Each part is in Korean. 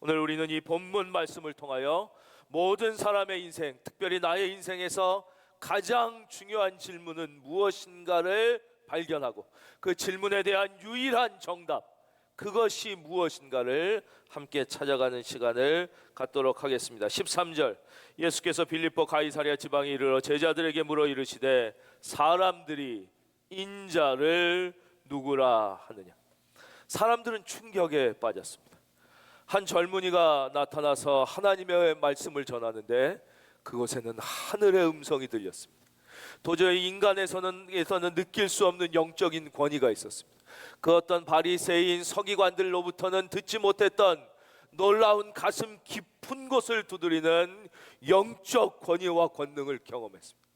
오늘 우리는 이 본문 말씀을 통하여 모든 사람의 인생, 특별히 나의 인생에서 가장 중요한 질문은 무엇인가를 발견하고 그 질문에 대한 유일한 정답, 그것이 무엇인가를 함께 찾아가는 시간을 갖도록 하겠습니다. 13절, 예수께서 빌립보 가이사랴 지방에 이르러 제자들에게 물어 이르시되 사람들이 인자를 누구라 하느냐. 사람들은 충격에 빠졌습니다. 한 젊은이가 나타나서 하나님의 말씀을 전하는데 그곳에는 하늘의 음성이 들렸습니다. 도저히 인간에서는 느낄 수 없는 영적인 권위가 있었습니다. 그 어떤 바리새인 서기관들로부터는 듣지 못했던 놀라운 가슴 깊은 곳을 두드리는 영적 권위와 권능을 경험했습니다.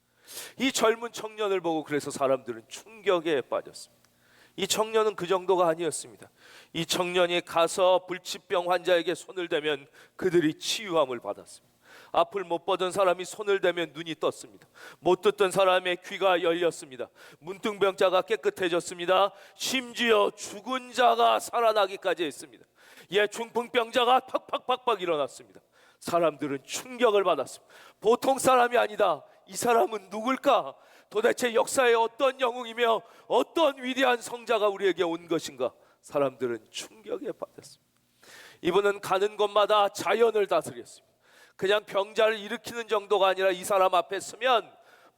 이 젊은 청년을 보고 그래서 사람들은 충격에 빠졌습니다. 이 청년은 그 정도가 아니었습니다. 이 청년이 가서 불치병 환자에게 손을 대면 그들이 치유함을 받았습니다. 앞을 못 보던 사람이 손을 대면 눈이 떴습니다. 못 듣던 사람의 귀가 열렸습니다. 문둥병자가 깨끗해졌습니다. 심지어 죽은 자가 살아나기까지 했습니다. 중풍병자가 팍팍팍팍 일어났습니다. 사람들은 충격을 받았습니다. 보통 사람이 아니다. 이 사람은 누굴까? 도대체 역사에 어떤 영웅이며 어떤 위대한 성자가 우리에게 온 것인가? 사람들은 충격에 빠졌습니다. 이분은 가는 곳마다 자연을 다스렸습니다. 그냥 병자를 일으키는 정도가 아니라 이 사람 앞에 서면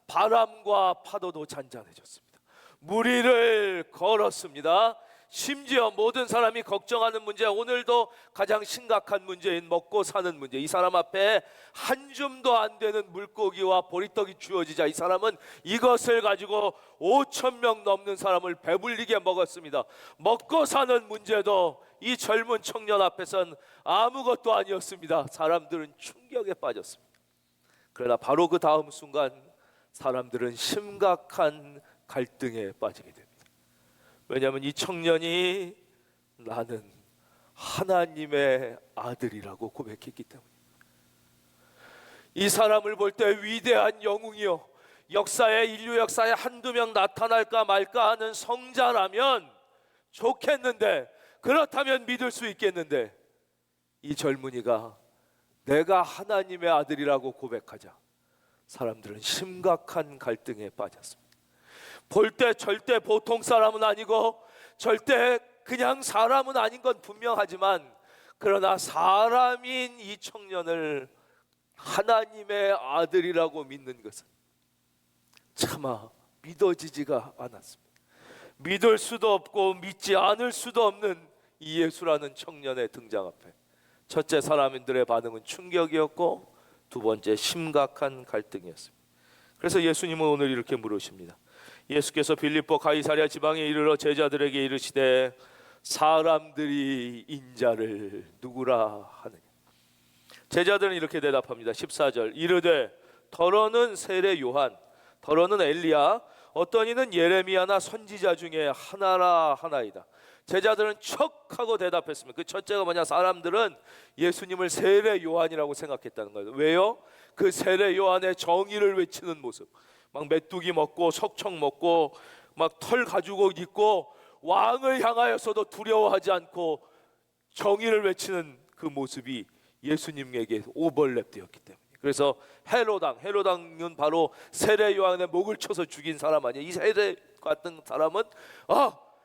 바람과 파도도 잔잔해졌습니다. 무리를 걸었습니다. 심지어 모든 사람이 걱정하는 문제, 오늘도 가장 심각한 문제인 먹고 사는 문제, 이 사람 앞에 한 줌도 안 되는 물고기와 보리떡이 주어지자 이 사람은 이것을 가지고 5,000명 넘는 사람을 배불리게 먹었습니다. 먹고 사는 문제도 이 젊은 청년 앞에선 아무것도 아니었습니다. 사람들은 충격에 빠졌습니다. 그러나 바로 그 다음 순간 사람들은 심각한 갈등에 빠지게 됩니다. 왜냐하면 이 청년이 나는 하나님의 아들이라고 고백했기 때문입니다. 이 사람을 볼 때 위대한 영웅이요, 인류 역사에 한두 명 나타날까 말까 하는 성자라면 좋겠는데, 그렇다면 믿을 수 있겠는데, 이 젊은이가 내가 하나님의 아들이라고 고백하자 사람들은 심각한 갈등에 빠졌습니다. 볼 때 절대 보통 사람은 아니고 절대 그냥 사람은 아닌 건 분명하지만, 그러나 사람인 이 청년을 하나님의 아들이라고 믿는 것은 차마 믿어지지가 않았습니다. 믿을 수도 없고 믿지 않을 수도 없는 이 예수라는 청년의 등장 앞에 첫째, 사람들의 반응은 충격이었고 두 번째, 심각한 갈등이었습니다. 그래서 예수님은 오늘 이렇게 물으십니다. 예수께서 빌립보 가이사랴 지방에 이르러 제자들에게 이르시되 사람들이 인자를 누구라 하느냐. 제자들은 이렇게 대답합니다. 14절, 이르되 더러는 세례 요한, 더러는 엘리야, 어떤 이는 예레미야나 선지자 중에 하나라 하나이다. 제자들은 척하고 대답했습니다. 그 첫째가 뭐냐, 사람들은 예수님을 세례 요한이라고 생각했다는 거예요. 왜요? 그 세례 요한의 정의를 외치는 모습, 막 메뚜기 먹고 석청 먹고 막 털 가지고 있고 왕을 향하여서도 두려워하지 않고 정의를 외치는 그 모습이 예수님에게 오버랩되었기 때문에, 그래서 헤로당은 바로 세례 요한의 목을 쳐서 죽인 사람 아니에요. 이 세례 같은 사람은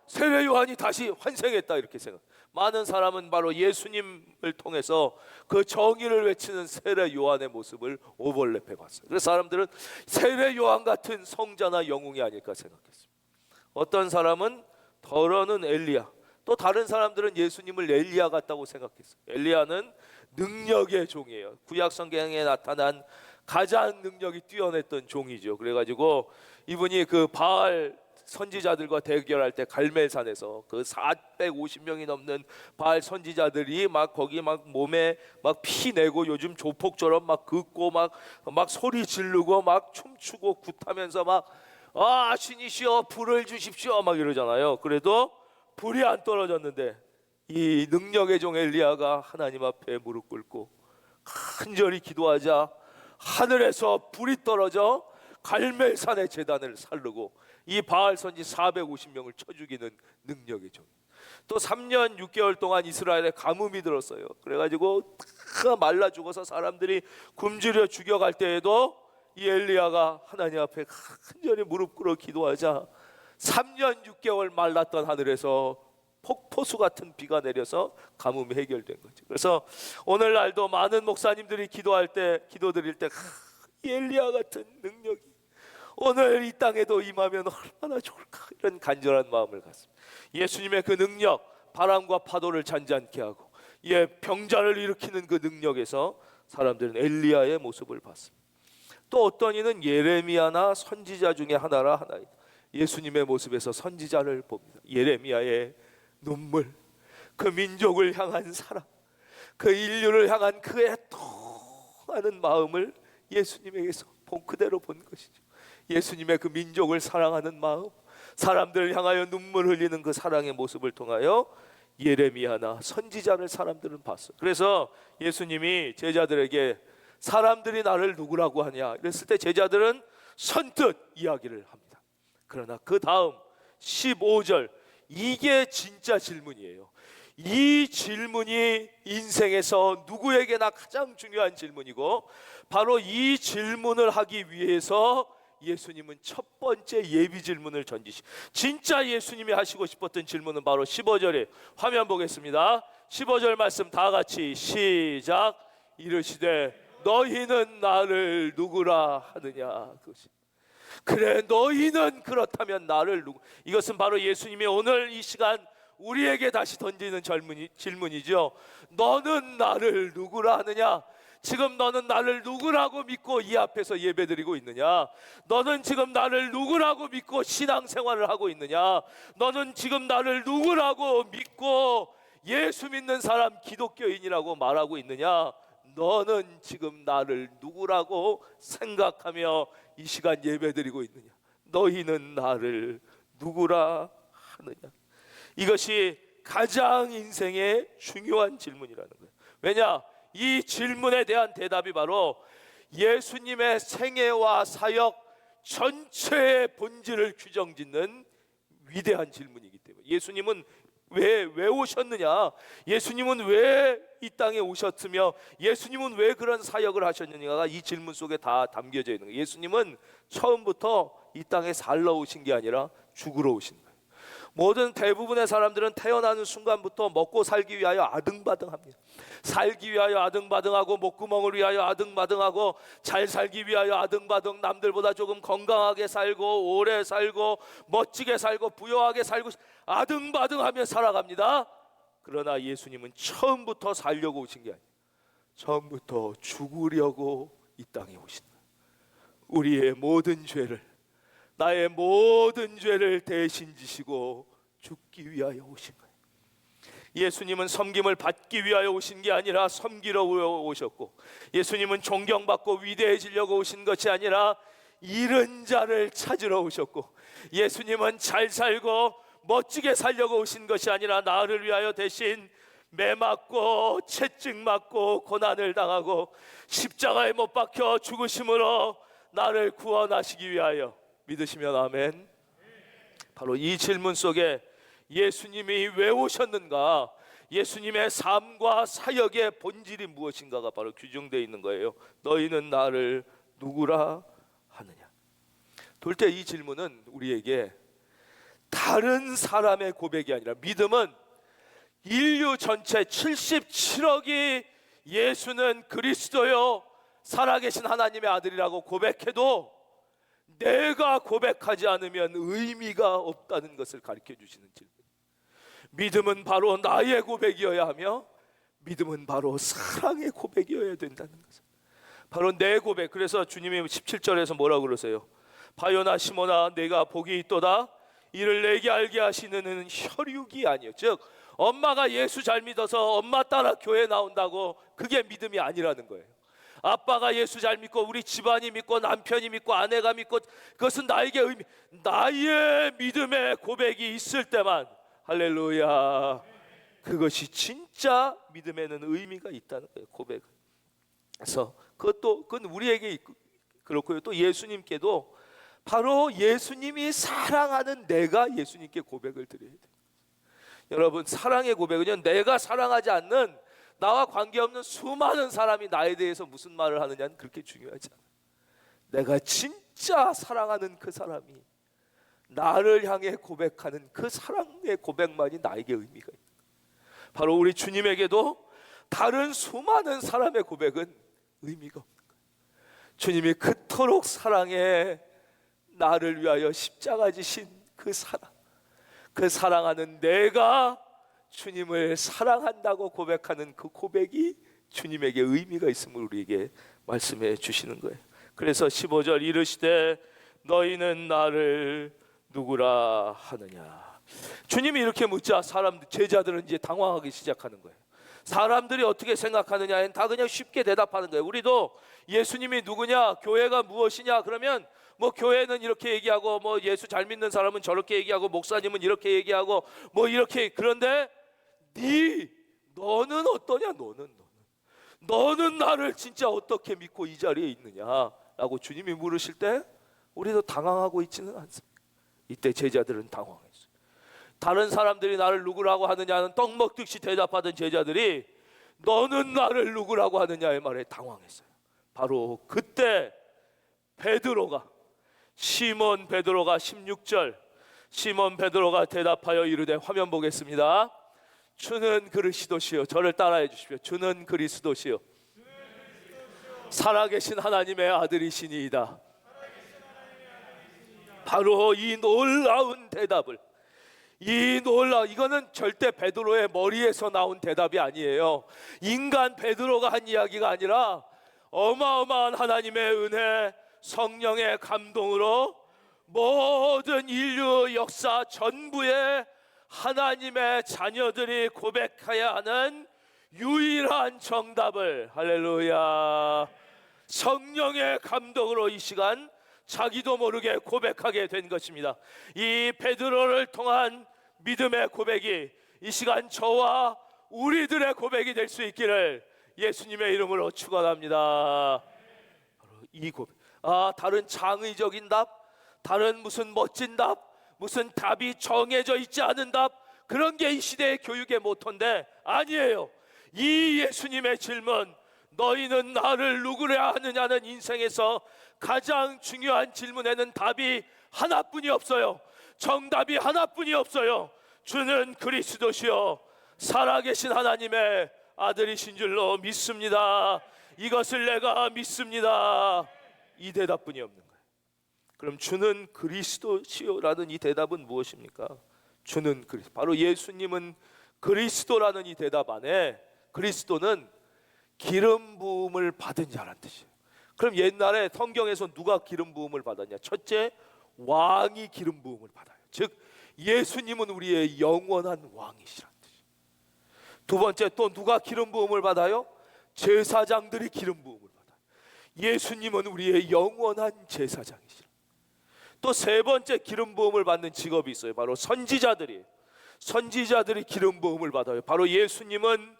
세례 요한이 다시 환생했다 이렇게 생각. 많은 사람은 바로 예수님을 통해서 그 정의를 외치는 세례 요한의 모습을 오버랩해 봤어요. 그래서 사람들은 세례 요한 같은 성자나 영웅이 아닐까 생각했습니다. 어떤 사람은 더러는 엘리야, 또 다른 사람들은 예수님을 엘리야 같다고 생각했어요. 엘리야는 능력의 종이에요. 구약 성경에 나타난 가장 능력이 뛰어났던 종이죠. 그래가지고 이분이 그 바알 선지자들과 대결할 때 갈멜산에서 그 450명이 넘는 바알 선지자들이 막 거기 막 몸에 막 피 내고 요즘 조폭처럼 막 긋고 막 소리 지르고 막 춤추고 굿하면서 막 신이시여 불을 주십시오 막 이러잖아요. 그래도 불이 안 떨어졌는데 이 능력의 종 엘리야가 하나님 앞에 무릎 꿇고 간절히 기도하자 하늘에서 불이 떨어져 갈멜산의 제단을 살르고 이 바알 선지 450명을 쳐 죽이는 능력의 종. 또 3년 6개월 동안 이스라엘에 가뭄이 들었어요. 그래가지고 다 말라 죽어서 사람들이 굶주려 죽여갈 때에도 이 엘리야가 하나님 앞에 간절히 무릎 꿇어 기도하자 3년 6개월 말랐던 하늘에서 폭포수 같은 비가 내려서 가뭄이 해결된 거죠. 그래서 오늘날도 많은 목사님들이 기도할 때, 기도드릴 때 이 엘리야 같은 능력이 오늘 이 땅에도 임하면 얼마나 좋을까, 이런 간절한 마음을 갖습니다. 예수님의 그 능력, 바람과 파도를 잔잔케 하고 병자를 일으키는 그 능력에서 사람들은 엘리야의 모습을 봤습니다. 또 어떤 이는 예레미야나 선지자 중에 하나이다. 예수님의 모습에서 선지자를 봅니다. 예레미야의 눈물, 그 민족을 향한 사랑, 그 인류를 향한 그 애통하는 마음을 예수님에게서 본 그대로 본 것이죠. 예수님의 그 민족을 사랑하는 마음, 사람들을 향하여 눈물 흘리는 그 사랑의 모습을 통하여 예레미야나 선지자를 사람들은 봤어요. 그래서 예수님이 제자들에게 사람들이 나를 누구라고 하냐 이랬을 때 제자들은 선뜻 이야기를 합니다. 그러나 그 다음 15절, 이게 진짜 질문이에요. 이 질문이 인생에서 누구에게나 가장 중요한 질문이고, 바로 이 질문을 하기 위해서 예수님은 첫 번째 예비 질문을 던지시. 진짜 예수님이 하시고 싶었던 질문은 바로 15절에 화면 보겠습니다. 15절 말씀 다 같이 시작. 이르시되 너희는 나를 누구라 하느냐. 그것이 그래, 너희는 그렇다면 나를 누구. 이것은 바로 예수님이 오늘 이 시간 우리에게 다시 던지는 질문이죠. 너는 나를 누구라 하느냐. 지금 너는 나를 누구라고 믿고 이 앞에서 예배드리고 있느냐? 너는 지금 나를 누구라고 믿고 신앙생활을 하고 있느냐? 너는 지금 나를 누구라고 믿고 예수 믿는 사람 기독교인이라고 말하고 있느냐? 너는 지금 나를 누구라고 생각하며 이 시간 예배드리고 있느냐? 너희는 나를 누구라 하느냐? 이것이 가장 인생의 중요한 질문이라는 거예요. 왜냐? 이 질문에 대한 대답이 바로 예수님의 생애와 사역 전체의 본질을 규정짓는 위대한 질문이기 때문에, 예수님은 왜 오셨느냐, 예수님은 왜 이 땅에 오셨으며 예수님은 왜 그런 사역을 하셨느냐가 이 질문 속에 다 담겨져 있는 거예요. 예수님은 처음부터 이 땅에 살러 오신 게 아니라 죽으러 오신 거예요. 모든 대부분의 사람들은 태어나는 순간부터 먹고 살기 위하여 아등바등합니다. 살기 위하여 아등바등하고, 목구멍을 위하여 아등바등하고, 잘 살기 위하여 아등바등, 남들보다 조금 건강하게 살고 오래 살고 멋지게 살고 부유하게 살고 아등바등하며 살아갑니다. 그러나 예수님은 처음부터 살려고 오신 게 아니에요. 처음부터 죽으려고 이 땅에 오신 거예요. 우리의 모든 죄를, 나의 모든 죄를 대신 지시고 죽기 위하여 오신 거예요. 예수님은 섬김을 받기 위하여 오신 게 아니라 섬기러 오셨고, 예수님은 존경받고 위대해지려고 오신 것이 아니라 잃은 자를 찾으러 오셨고, 예수님은 잘 살고 멋지게 살려고 오신 것이 아니라 나를 위하여 대신 매 맞고 채찍 맞고 고난을 당하고 십자가에 못 박혀 죽으심으로 나를 구원하시기 위하여. 믿으시면 아멘. 바로 이 질문 속에 예수님이 왜 오셨는가, 예수님의 삶과 사역의 본질이 무엇인가가 바로 규정되어 있는 거예요. 너희는 나를 누구라 하느냐. 돌때 이 질문은 우리에게 다른 사람의 고백이 아니라, 믿음은 인류 전체 77억이 예수는 그리스도요 살아계신 하나님의 아들이라고 고백해도 내가 고백하지 않으면 의미가 없다는 것을 가르쳐 주시는 질문. 믿음은 바로 나의 고백이어야 하며, 믿음은 바로 사랑의 고백이어야 된다는 것을, 바로 내 고백. 그래서 주님이 17절에서 뭐라고 그러세요? 바요나 시모나 내가 복이 있도다. 이를 내게 알게 하시는 혈육이 아니요, 즉 엄마가 예수 잘 믿어서 엄마 따라 교회 나온다고 그게 믿음이 아니라는 거예요. 아빠가 예수 잘 믿고 우리 집안이 믿고 남편이 믿고 아내가 믿고, 그것은 나에게 의미, 나의 믿음의 고백이 있을 때만, 할렐루야, 그것이 진짜 믿음에는 의미가 있다는 거예요. 고백은. 그래서 그건 우리에게 그렇고요, 또 예수님께도 바로 예수님이 사랑하는 내가 예수님께 고백을 드려야 돼요. 여러분, 사랑의 고백은요, 내가 사랑하지 않는, 나와 관계없는 수많은 사람이 나에 대해서 무슨 말을 하느냐는 그렇게 중요하지 않아요. 내가 진짜 사랑하는 그 사람이 나를 향해 고백하는 그 사랑의 고백만이 나에게 의미가 있는 거예요. 바로 우리 주님에게도 다른 수많은 사람의 고백은 의미가 없는 거예요. 주님이 그토록 사랑해 나를 위하여 십자가 지신 그 사랑, 그 사랑하는 내가 주님을 사랑한다고 고백하는 그 고백이 주님에게 의미가 있음을 우리에게 말씀해 주시는 거예요. 그래서 15절 이르시되 너희는 나를 누구라 하느냐. 주님이 이렇게 묻자 제자들은 이제 당황하기 시작하는 거예요. 사람들이 어떻게 생각하느냐엔 다 그냥 쉽게 대답하는 거예요. 우리도 예수님이 누구냐, 교회가 무엇이냐 그러면 뭐 교회는 이렇게 얘기하고, 뭐 예수 잘 믿는 사람은 저렇게 얘기하고, 목사님은 이렇게 얘기하고, 뭐 이렇게. 그런데 너는 어떠냐? 너는 나를 진짜 어떻게 믿고 이 자리에 있느냐라고 주님이 물으실 때 우리도 당황하고 있지는 않습니다. 이때 제자들은 당황했어요. 다른 사람들이 나를 누구라고 하느냐는 떡 먹듯이 대답하던 제자들이 너는 나를 누구라고 하느냐의 말에 당황했어요. 바로 그때 시몬 베드로가 16절, 시몬 베드로가 대답하여 이르되, 화면 보겠습니다. 주는 그리스도시요, 저를 따라해 주십시오. 주는 그리스도시요, 살아계신 하나님의 아들이시니이다. 바로 이 놀라운 대답을, 이거는 절대 베드로의 머리에서 나온 대답이 아니에요. 인간 베드로가 한 이야기가 아니라 어마어마한 하나님의 은혜, 성령의 감동으로 모든 인류 역사 전부에 하나님의 자녀들이 고백해야 하는 유일한 정답을, 할렐루야, 성령의 감동으로 이 시간 자기도 모르게 고백하게 된 것입니다. 이 베드로를 통한 믿음의 고백이 이 시간 저와 우리들의 고백이 될 수 있기를 예수님의 이름으로 축원합니다. 바로 이 고백. 다른 창의적인 답, 다른 무슨 멋진 답, 무슨 답이 정해져 있지 않은 답, 그런 게 이 시대의 교육의 모토인데 아니에요. 이 예수님의 질문, 너희는 나를 누구라 하느냐는 인생에서 가장 중요한 질문에는 답이 하나뿐이 없어요. 정답이 하나뿐이 없어요. 주는 그리스도시요, 살아계신 하나님의 아들이신 줄로 믿습니다. 이것을 내가 믿습니다. 이 대답뿐이 없는 거예요. 그럼 주는 그리스도시요라는 이 대답은 무엇입니까? 주는 그리스도, 바로 예수님은 그리스도라는 이 대답 안에 그리스도는 기름 부음을 받은 자란 뜻이에요. 그럼 옛날에 성경에서 누가 기름 부음을 받았냐? 첫째, 왕이 기름 부음을 받아요. 즉 예수님은 우리의 영원한 왕이시란 뜻이에요. 두 번째, 또 누가 기름 부음을 받아요? 제사장들이 기름 부음을 받아요. 예수님은 우리의 영원한 제사장이시라. 또 세 번째 기름 부음을 받는 직업이 있어요. 바로 선지자들이 기름 부음을 받아요. 바로 예수님은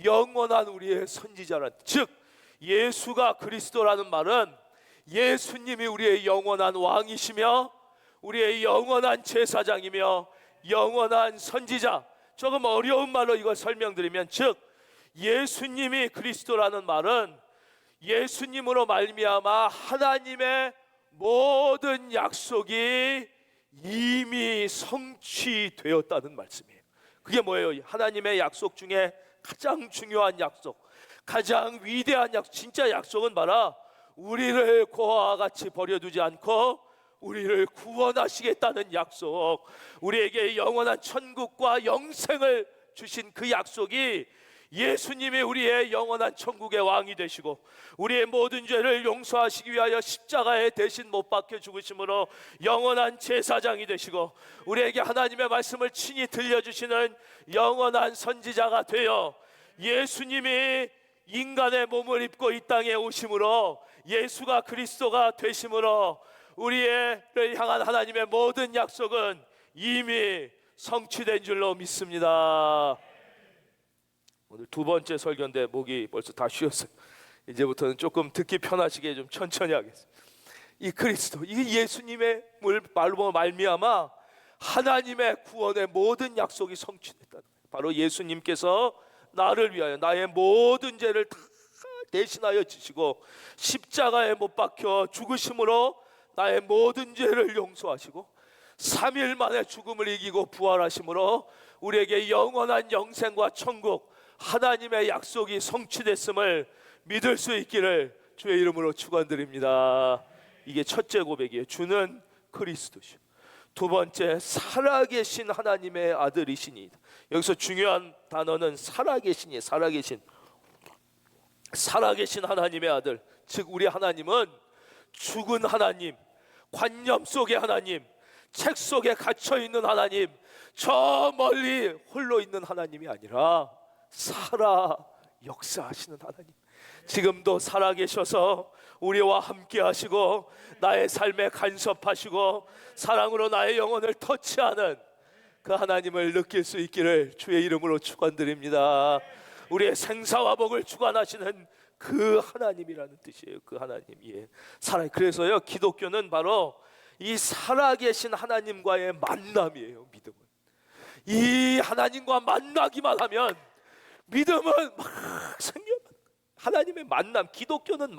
영원한 우리의 선지자란, 즉 예수가 그리스도라는 말은 예수님이 우리의 영원한 왕이시며 우리의 영원한 제사장이며 영원한 선지자. 조금 어려운 말로 이걸 설명드리면, 즉 예수님이 그리스도라는 말은 예수님으로 말미암아 하나님의 모든 약속이 이미 성취되었다는 말씀이에요. 그게 뭐예요? 하나님의 약속 중에 가장 중요한 약속, 가장 위대한 약속, 진짜 약속은 바로 우리를 고아와 같이 버려두지 않고 우리를 구원하시겠다는 약속, 우리에게 영원한 천국과 영생을 주신 그 약속이 예수님이 우리의 영원한 천국의 왕이 되시고 우리의 모든 죄를 용서하시기 위하여 십자가에 대신 못 박혀 죽으심으로 영원한 제사장이 되시고 우리에게 하나님의 말씀을 친히 들려주시는 영원한 선지자가 되어 예수님이 인간의 몸을 입고 이 땅에 오심으로 예수가 그리스도가 되심으로 우리를 향한 하나님의 모든 약속은 이미 성취된 줄로 믿습니다. 오늘 두 번째 설교인데 목이 벌써 다 쉬었어요. 이제부터는 조금 듣기 편하시게 좀 천천히 하겠습니다. 이 그리스도, 이 예수님의 말로 말미암아 하나님의 구원의 모든 약속이 성취됐다는 거예요. 바로 예수님께서 나를 위하여 나의 모든 죄를 다 대신하여 지시고 십자가에 못 박혀 죽으심으로 나의 모든 죄를 용서하시고 3일 만에 죽음을 이기고 부활하심으로 우리에게 영원한 영생과 천국, 하나님의 약속이 성취됐음을 믿을 수 있기를 주의 이름으로 축원드립니다. 이게 첫째 고백이에요. 주는 그리스도시오. 두 번째, 살아계신 하나님의 아들이시니이다. 여기서 중요한 단어는 살아계신이에요. 살아계신 하나님의 아들, 즉 우리 하나님은 죽은 하나님, 관념 속의 하나님, 책 속에 갇혀있는 하나님, 저 멀리 홀로 있는 하나님이 아니라 살아 역사하시는 하나님, 지금도 살아계셔서 우리와 함께 하시고 나의 삶에 간섭하시고 사랑으로 나의 영혼을 터치하는 그 하나님을 느낄 수 있기를 주의 이름으로 축원드립니다. 우리의 생사와 복을 주관하시는 그 하나님이라는 뜻이에요. 그 하나님. 예. 그래서요, 기독교는 바로 이 살아계신 하나님과의 만남이에요. 믿음은 이 하나님과 만나기만 하면 믿음은 막 생겨. 하나님의 만남, 기독교는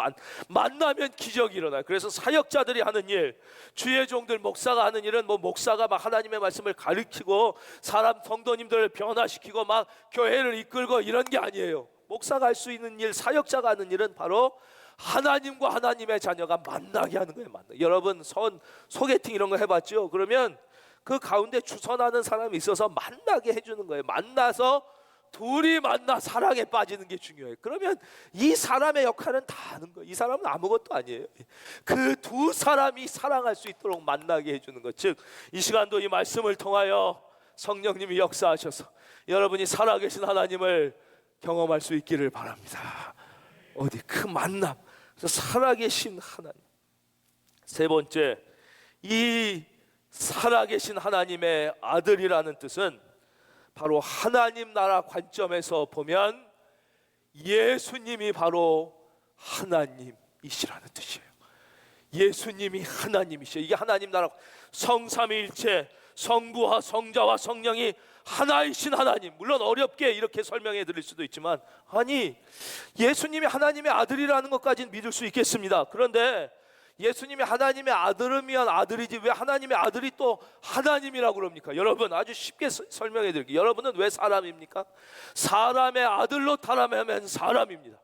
만나면 기적이 일어나요. 그래서 사역자들이 하는 일, 주의 종들, 목사가 하는 일은 목사가 막 하나님의 말씀을 가르치고 사람 성도님들을 변화시키고 막 교회를 이끌고 이런 게 아니에요. 목사가 할 수 있는 일, 사역자가 하는 일은 바로 하나님과 하나님의 자녀가 만나게 하는 거예요. 여러분 소개팅 이런 거 해봤죠? 그러면 그 가운데 주선하는 사람이 있어서 만나게 해주는 거예요. 만나서 둘이 만나 사랑에 빠지는 게 중요해요. 그러면 이 사람의 역할은 다 하는 거예요. 이 사람은 아무것도 아니에요. 그 두 사람이 사랑할 수 있도록 만나게 해주는 것. 즉 이 시간도 이 말씀을 통하여 성령님이 역사하셔서 여러분이 살아계신 하나님을 경험할 수 있기를 바랍니다. 어디 그 만남, 그래서 살아계신 하나님. 세 번째, 이 살아계신 하나님의 아들이라는 뜻은 바로 하나님 나라 관점에서 보면 예수님이 바로 하나님이시라는 뜻이에요. 예수님이 하나님이시에요. 이게 하나님 나라, 성삼위일체, 성부와 성자와 성령이 하나이신 하나님. 물론 어렵게 이렇게 설명해 드릴 수도 있지만, 아니 예수님이 하나님의 아들이라는 것까지는 믿을 수 있겠습니다. 그런데 예수님이 하나님의 아들이면 아들이지 왜 하나님의 아들이 또 하나님이라고 그럽니까? 여러분, 아주 쉽게 설명해 드릴게요. 여러분은 왜 사람입니까? 사람의 아들로 태어나면 사람입니다.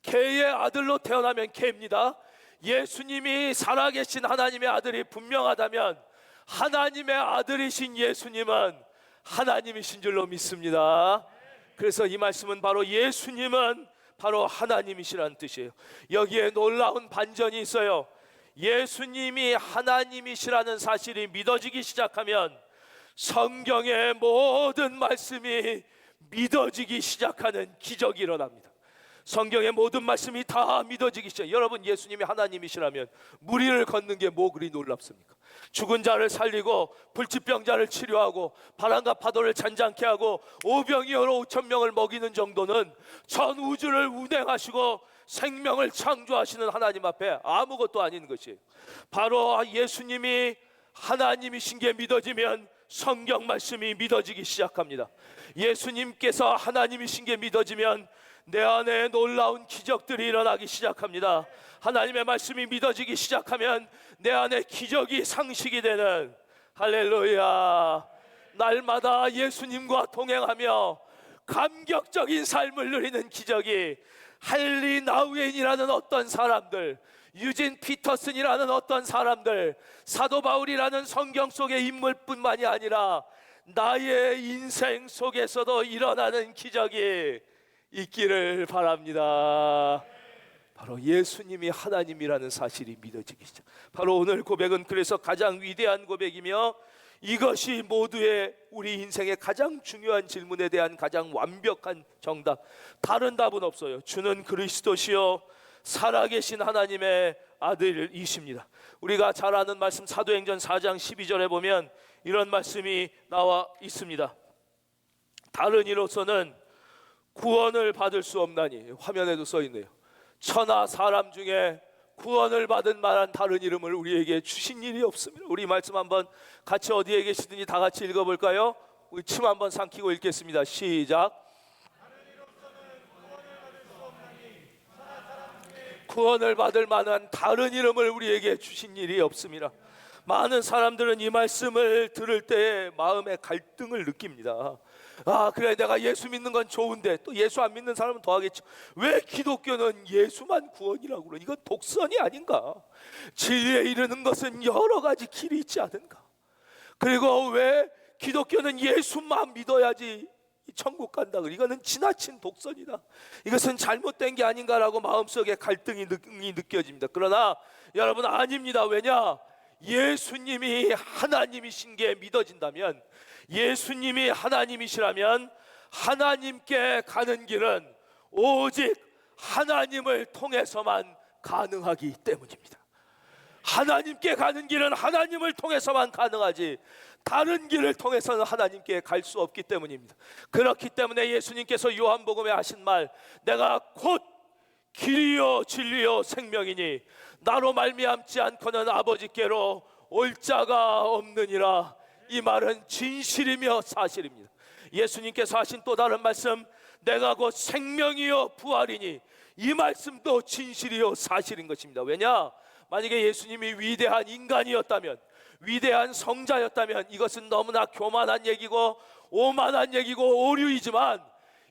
개의 아들로 태어나면 개입니다. 예수님이 살아계신 하나님의 아들이 분명하다면 하나님의 아들이신 예수님은 하나님이신 줄로 믿습니다. 그래서 이 말씀은 바로 예수님은 바로 하나님이시라는 뜻이에요. 여기에 놀라운 반전이 있어요. 예수님이 하나님이시라는 사실이 믿어지기 시작하면 성경의 모든 말씀이 믿어지기 시작하는 기적이 일어납니다. 성경의 모든 말씀이 다 믿어지기 시작. 여러분, 예수님이 하나님이시라면 무리를 걷는 게 뭐 그리 놀랍습니까? 죽은 자를 살리고 불치병자를 치료하고 바람과 파도를 잔잔케 하고 오병이어로 5천 명을 먹이는 정도는 전 우주를 운행하시고 생명을 창조하시는 하나님 앞에 아무것도 아닌 것이에요. 바로 예수님이 하나님이신 게 믿어지면 성경 말씀이 믿어지기 시작합니다. 예수님께서 하나님이신 게 믿어지면 내 안에 놀라운 기적들이 일어나기 시작합니다. 하나님의 말씀이 믿어지기 시작하면 내 안에 기적이 상식이 되는, 할렐루야, 날마다 예수님과 동행하며 감격적인 삶을 누리는 기적이 할리 나우엔이라는 어떤 사람들, 유진 피터슨이라는 어떤 사람들, 사도 바울이라는 성경 속의 인물뿐만이 아니라 나의 인생 속에서도 일어나는 기적이 있기를 바랍니다. 바로 예수님이 하나님이라는 사실이 믿어지기 시작. 바로 오늘 고백은 그래서 가장 위대한 고백이며 이것이 모두의 우리 인생의 가장 중요한 질문에 대한 가장 완벽한 정답, 다른 답은 없어요. 주는 그리스도시요 살아계신 하나님의 아들이십니다. 우리가 잘 아는 말씀 사도행전 4장 12절에 보면 이런 말씀이 나와 있습니다. 다른 이로서는 구원을 받을 수 없나니, 화면에도 써 있네요. 천하 사람 중에 구원을 받은 만한 다른 이름을 우리에게 주신 일이 없습니다. 우리 말씀 한번 같이 어디에 계시든지 다 같이 읽어볼까요? 우리 침 한번 삼키고 읽겠습니다. 시작. 구원을 받을 만한 다른 이름을 우리에게 주신 일이 없습니다. 많은 사람들은 이 말씀을 들을 때 마음의 갈등을 느낍니다. 그래, 내가 예수 믿는 건 좋은데 또 예수 안 믿는 사람은 더 하겠죠. 왜 기독교는 예수만 구원이라고 그러? 이건 독선이 아닌가? 진리에 이르는 것은 여러 가지 길이 있지 않은가? 그리고 왜 기독교는 예수만 믿어야지 천국 간다? 이거는 지나친 독선이다. 이것은 잘못된 게 아닌가라고 마음속에 갈등이 느껴집니다. 그러나 여러분, 아닙니다. 왜냐? 예수님이 하나님이신 게 믿어진다면, 예수님이 하나님이시라면 하나님께 가는 길은 오직 하나님을 통해서만 가능하기 때문입니다. 하나님께 가는 길은 하나님을 통해서만 가능하지 다른 길을 통해서는 하나님께 갈 수 없기 때문입니다. 그렇기 때문에 예수님께서 요한복음에 하신 말, 내가 곧 길이요 진리요 생명이니 나로 말미암지 않고는 아버지께로 올 자가 없느니라. 이 말은 진실이며 사실입니다. 예수님께서 하신 또 다른 말씀, 내가 곧 생명이요 부활이니, 이 말씀도 진실이요 사실인 것입니다. 왜냐? 만약에 예수님이 위대한 인간이었다면, 위대한 성자였다면 이것은 너무나 교만한 얘기고 오만한 얘기고 오류이지만,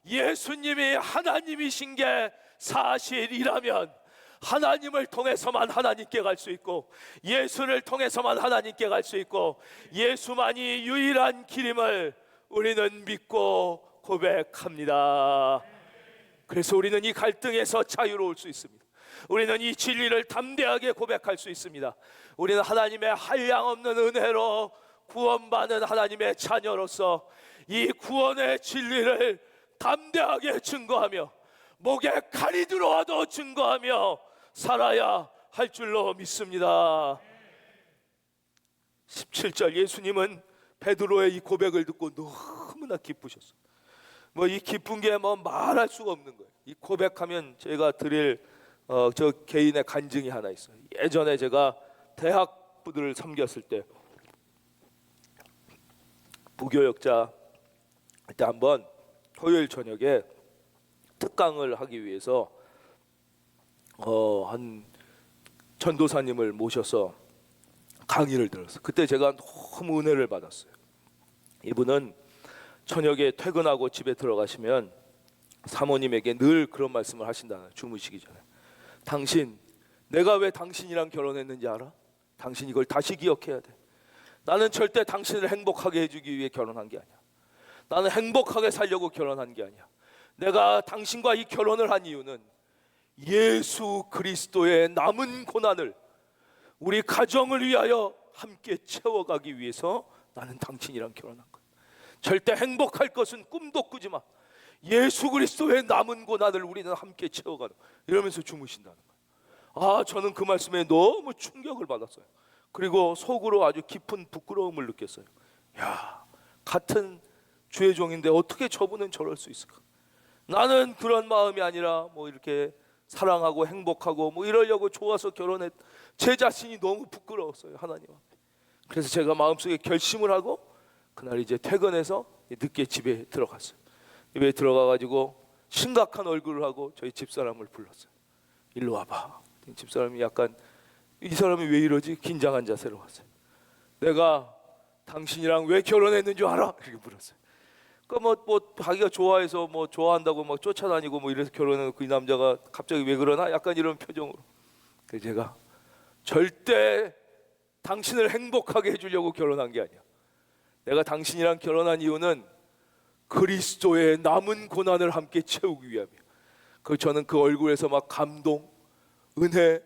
예수님이 하나님이신 게 사실이라면 하나님을 통해서만 하나님께 갈 수 있고, 예수를 통해서만 하나님께 갈 수 있고, 예수만이 유일한 길임을 우리는 믿고 고백합니다. 그래서 우리는 이 갈등에서 자유로울 수 있습니다. 우리는 이 진리를 담대하게 고백할 수 있습니다. 우리는 하나님의 한량없는 은혜로 구원받는 하나님의 자녀로서 이 구원의 진리를 담대하게 증거하며, 목에 칼이 들어와도 증거하며 살아야 할 줄로 믿습니다. 17절, 예수님은 베드로의 이 고백을 듣고 너무나 기쁘셨어요. 이 기쁜 게 말할 수가 없는 거예요. 이 고백하면 제가 드릴 저 개인의 간증이 하나 있어요. 예전에 제가 대학부들을 섬겼을 때 부교역자 때 한번 토요일 저녁에 특강을 하기 위해서 한 전도사님을 모셔서 강의를 들었어요. 그때 제가 너무 은혜를 받았어요. 이분은 저녁에 퇴근하고 집에 들어가시면 사모님에게 늘 그런 말씀을 하신다는, 주무시기 전에, 당신, 내가 왜 당신이랑 결혼했는지 알아? 당신 이걸 다시 기억해야 돼. 나는 절대 당신을 행복하게 해주기 위해 결혼한 게 아니야. 나는 행복하게 살려고 결혼한 게 아니야. 내가 당신과 이 결혼을 한 이유는 예수 그리스도의 남은 고난을 우리 가정을 위하여 함께 채워가기 위해서 나는 당신이랑 결혼한 거야. 절대 행복할 것은 꿈도 꾸지 마. 예수 그리스도의 남은 고난을 우리는 함께 채워가는, 이러면서 주무신다는 거예요. 저는 그 말씀에 너무 충격을 받았어요. 그리고 속으로 아주 깊은 부끄러움을 느꼈어요. 같은 주의 종인데 어떻게 저분은 저럴 수 있을까? 나는 그런 마음이 아니라 이렇게 사랑하고 행복하고 이러려고 좋아서 결혼했, 제 자신이 너무 부끄러웠어요, 하나님 앞에. 그래서 제가 마음속에 결심을 하고 그날 이제 퇴근해서 늦게 집에 들어갔어요. 집에 들어가가지고 심각한 얼굴을 하고 저희 집사람을 불렀어요. 일로 와봐. 집사람이 약간, 이 사람이 왜 이러지? 긴장한 자세로 왔어요. 내가 당신이랑 왜 결혼했는 줄 알아? 이렇게 물었어요. 자기가 좋아해서 좋아한다고 막 쫓아다니고 이래서 결혼해놓고 이 남자가 갑자기 왜 그러나? 약간 이런 표정으로. 그래서 제가 절대 당신을 행복하게 해주려고 결혼한 게 아니야. 내가 당신이랑 결혼한 이유는 그리스도의 남은 고난을 함께 채우기 위함이야. 저는 그 얼굴에서 막 감동, 은혜,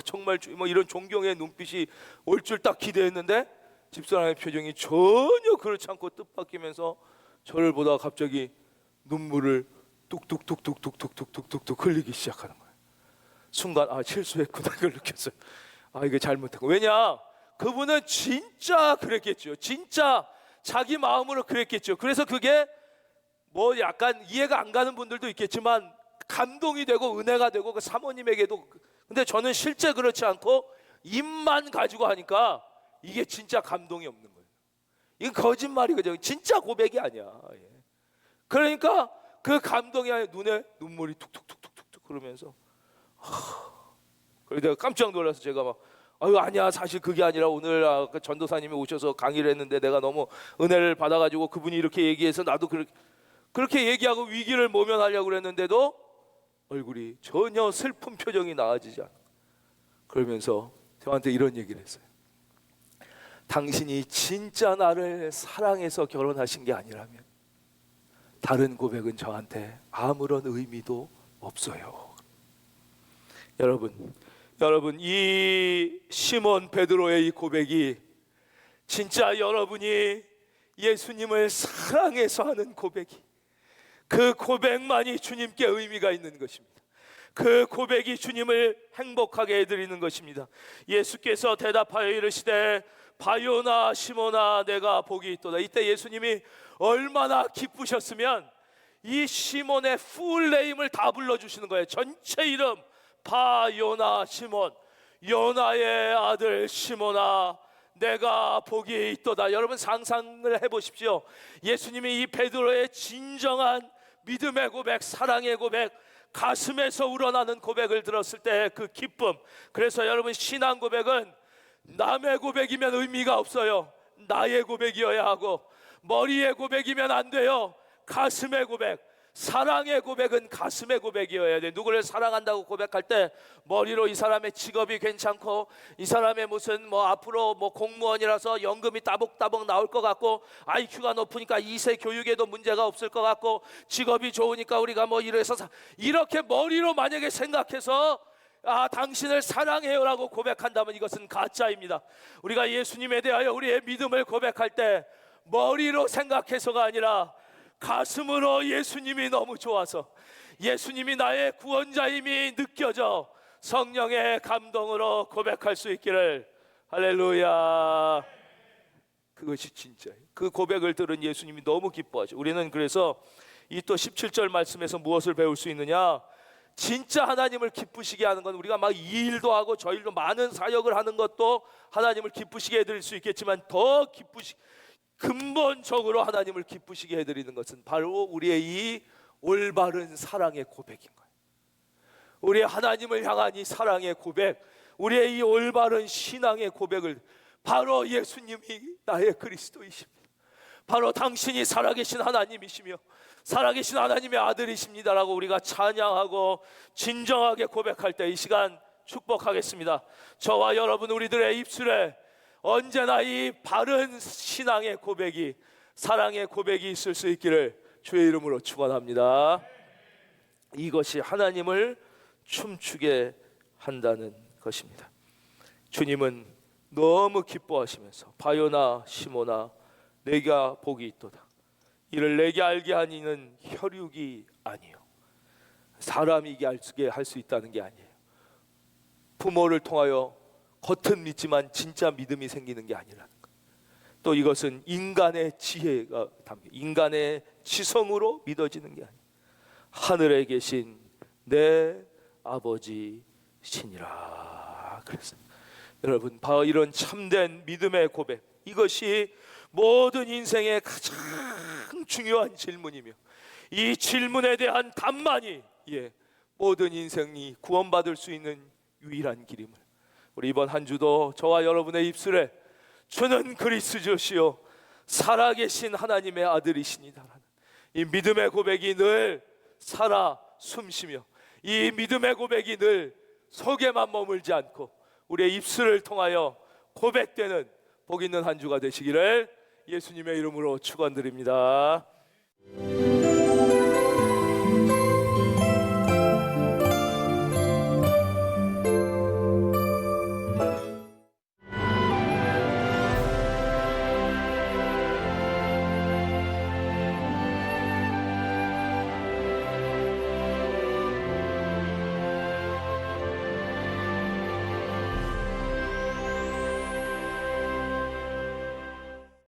정말 이런 존경의 눈빛이 올 줄 딱 기대했는데 집사람의 표정이 전혀 그렇지 않고 뜻밖이면서 저를 보다가 갑자기 눈물을 뚝뚝뚝뚝뚝뚝뚝뚝뚝 흘리기 시작하는 거예요. 순간 실수했구나 이걸 느꼈어요. 이거 잘못했고. 왜냐? 그분은 진짜 그랬겠죠. 진짜 자기 마음으로 그랬겠죠. 그래서 그게 약간 이해가 안 가는 분들도 있겠지만 감동이 되고 은혜가 되고 그 사모님에게도 근데 저는 실제 그렇지 않고 입만 가지고 하니까 이게 진짜 감동이 없는 거예요. 이건 거짓말이거든요. 진짜 고백이 아니야. 그러니까 그 감동이 아니라 눈에 눈물이 툭툭툭툭툭 그러면서 그래서 내가 깜짝 놀라서 제가 막 아유 아니야 사실 그게 아니라 오늘 그 전도사님이 오셔서 강의를 했는데 내가 너무 은혜를 받아가지고 그분이 이렇게 얘기해서 나도 그렇게 얘기하고 위기를 모면하려고 그랬는데도 얼굴이 전혀 슬픈 표정이 나아지지 않아. 그러면서 저한테 이런 얘기를 했어요. 당신이 진짜 나를 사랑해서 결혼하신 게 아니라면 다른 고백은 저한테 아무런 의미도 없어요. 여러분 이 시몬 베드로의 이 고백이 진짜 여러분이 예수님을 사랑해서 하는 고백이, 그 고백만이 주님께 의미가 있는 것입니다. 그 고백이 주님을 행복하게 해드리는 것입니다. 예수께서 대답하여 이르시되 바요나 시몬아 내가 복이 있도다. 이때 예수님이 얼마나 기쁘셨으면 이 시몬의 풀네임을 다 불러주시는 거예요. 전체 이름 바요나 시몬, 요나의 아들 시몬아 내가 복이 있도다. 여러분 상상을 해보십시오. 예수님이 이 베드로의 진정한 믿음의 고백, 사랑의 고백, 가슴에서 우러나는 고백을 들었을 때 그 기쁨. 그래서 여러분 신앙 고백은 남의 고백이면 의미가 없어요. 나의 고백이어야 하고, 머리의 고백이면 안 돼요. 가슴의 고백, 사랑의 고백은 가슴의 고백이어야 돼. 누구를 사랑한다고 고백할 때 머리로 이 사람의 직업이 괜찮고 이 사람의 무슨 앞으로 공무원이라서 연금이 따복따복 나올 것 같고 IQ가 높으니까 2세 교육에도 문제가 없을 것 같고 직업이 좋으니까 우리가 이래서 이렇게 머리로 만약에 생각해서 당신을 사랑해요라고 고백한다면 이것은 가짜입니다. 우리가 예수님에 대하여 우리의 믿음을 고백할 때 머리로 생각해서가 아니라 가슴으로 예수님이 너무 좋아서, 예수님이 나의 구원자임이 느껴져 성령의 감동으로 고백할 수 있기를. 할렐루야. 그것이 진짜예요. 그 고백을 들은 예수님이 너무 기뻐하죠. 우리는 그래서 이 또 17절 말씀에서 무엇을 배울 수 있느냐? 진짜 하나님을 기쁘시게 하는 건 우리가 막 이 일도 하고 저 일도 많은 사역을 하는 것도 하나님을 기쁘시게 해드릴 수 있겠지만 더 근본적으로 하나님을 기쁘시게 해드리는 것은 바로 우리의 이 올바른 사랑의 고백인 거예요. 우리의 하나님을 향한 이 사랑의 고백, 우리의 이 올바른 신앙의 고백을 바로 예수님이 나의 그리스도이십니다, 바로 당신이 살아계신 하나님이시며 살아계신 하나님의 아들이십니다라고 우리가 찬양하고 진정하게 고백할 때 이 시간 축복하겠습니다. 저와 여러분 우리들의 입술에 언제나 이 바른 신앙의 고백이, 사랑의 고백이 있을 수 있기를 주의 이름으로 축원합니다. 이것이 하나님을 춤추게 한다는 것입니다. 주님은 너무 기뻐하시면서 바요나 시모나 내가 복이 있도다. 이를 내게 알게 하는 이는 혈육이 아니요 사람이 이게 알게 할 수 있다는 게 아니에요. 부모를 통하여 겉은 믿지만 진짜 믿음이 생기는 게 아니라는 것. 또 이것은 인간의 지혜가 담겨 인간의 지성으로 믿어지는 게 아니에요. 하늘에 계신 내 아버지시니라. 그래서 여러분 바로 이런 참된 믿음의 고백, 이것이 모든 인생의 가장 중요한 질문이며 이 질문에 대한 답만이 모든 인생이 구원받을 수 있는 유일한 길임을 우리 이번 한 주도 저와 여러분의 입술에 주는 그리스도시요 살아계신 하나님의 아들이시니다라는 이 믿음의 고백이 늘 살아 숨쉬며 이 믿음의 고백이 늘 속에만 머물지 않고 우리의 입술을 통하여 고백되는 복 있는 한 주가 되시기를 예수님의 이름으로 축원드립니다.